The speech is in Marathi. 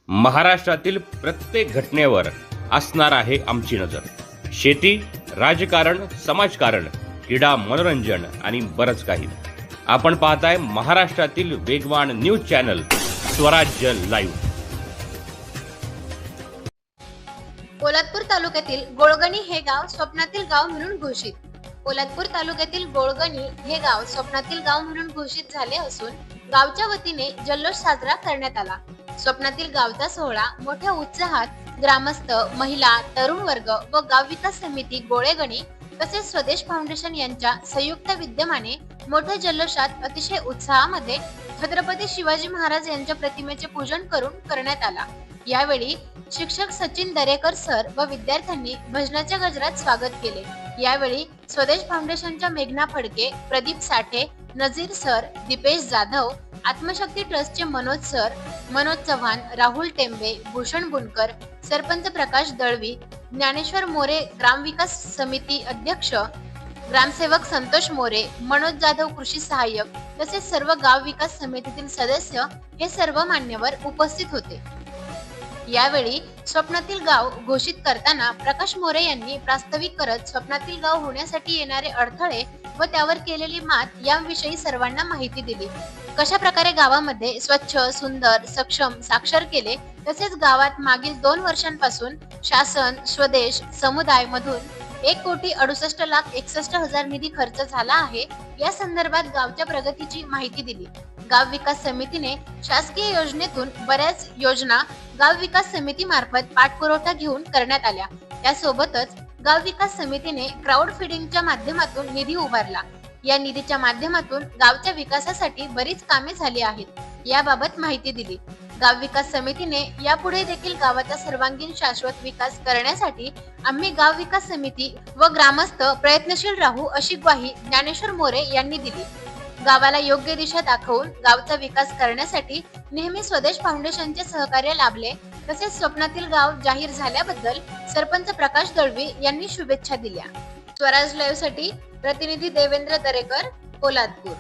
महाराष्ट्रातील प्रत्येक घटनेवर असणार आहे आमची नजर. शेती, राजकारण, समाजकारण, क्रीडा, मनोरंजन आणि बरंच काही. आपण पाहताय महाराष्ट्रातील वेगवान न्यूज चॅनल स्वराज्य लाईव्ह. पोलादपूर तालुक्यातील गोळगणी हे गाव स्वप्नातील गाव म्हणून घोषित. पोलादपूर तालुक्यातील गोळगणी हे गाव स्वप्नातील गाव म्हणून घोषित झाले असून गावच्या वतीने जल्लोष साजरा करण्यात आला. स्वप्नातील गावचा सोहळा मोठ्या उत्साहात ग्रामस्थ, महिला, तरुण वर्ग व गाव विकास समिती गोळेगणी तसेच स्वदेश फाउंडेशन यांच्या संयुक्त विद्यमाने मोठ्या जल्लोषात अतिशय उत्साहामध्ये छत्रपती शिवाजी महाराज यांच्या प्रतिमेचे पूजन करून करण्यात आला. यावेळी शिक्षक सचिन दरेकर सर व विद्यार्थ्यांनी भजनाच्या गजरात स्वागत केले. यावेळी स्वदेश फाउंडेशनच्या मेघना फडके, प्रदीप साठे, नजीर सर, दीपेश जाधव, आत्मशक्ती ट्रस्टचे मनोज सर, मनोज चव्हाण, राहुल टेंबे, भूषण बुनकर, सरपंच प्रकाश दळवी, ज्ञानेश्वर मोरे, ग्रामविकास समिती अध्यक्ष, ग्रामसेवक संतोष मोरे, मनोज जाधव कृषी सहाय्यक तसेच सर्व गाव विकास समितीतील सदस्य हे सर्व मान्यवर उपस्थित होते. यावेळी स्वप्नातील गाव घोषित करताना प्रकाश मोरे यांनी प्रास्ताविक करत स्वप्नातील गाव होण्यासाठी येणारे अडथळे व त्यावर केलेली मात याविषयी सर्वांना माहिती दिली. कशा प्रकारे गावामध्ये स्वच्छ, सुंदर, सक्षम, साक्षर केले तसेच गावात मागील 2 वर्षांपासून शासन, स्वदेश, समुदाय मधून 1,68,61,000 निधी खर्च झाला आहे. या संदर्भात गावच्या प्रगतीची माहिती दिली. गाव विकास समितीने शासकीय योजनेतून बऱ्याच योजना गाव विकास समिती मार्फत पाठपुरावा घेऊन करण्यात आल्या. त्यासोबतच गाव विकास समितीने क्राउड फंडिंगच्या माध्यमातून निधी उभारला. या निधीच्या माध्यमातून गावच्या विकासासाठी बरीच कामे झाली आहेत. याबाबत माहिती दिली. गाव विकास समितीने यापुढे देखील गावाचा सर्वांगीण शाश्वत विकास करण्यासाठी आम्ही गाव विकास समिती व ग्रामस्थ प्रयत्नशील राहू अशी ग्वाही ज्ञानेश्वर मोरे यांनी दिली. गावाला योग्य दिशा दाखवून गावचा विकास करण्यासाठी नेहमी स्वदेश फाउंडेशनचे सहकार्य लाभले. तसेच स्वप्नातील गाव जाहीर झाल्याबद्दल सरपंच प्रकाश दळवी यांनी शुभेच्छा दिल्या. स्वराज लाईव्ह साठी प्रतिनिधी देवेंद्र दरेकर, पोलादपूर.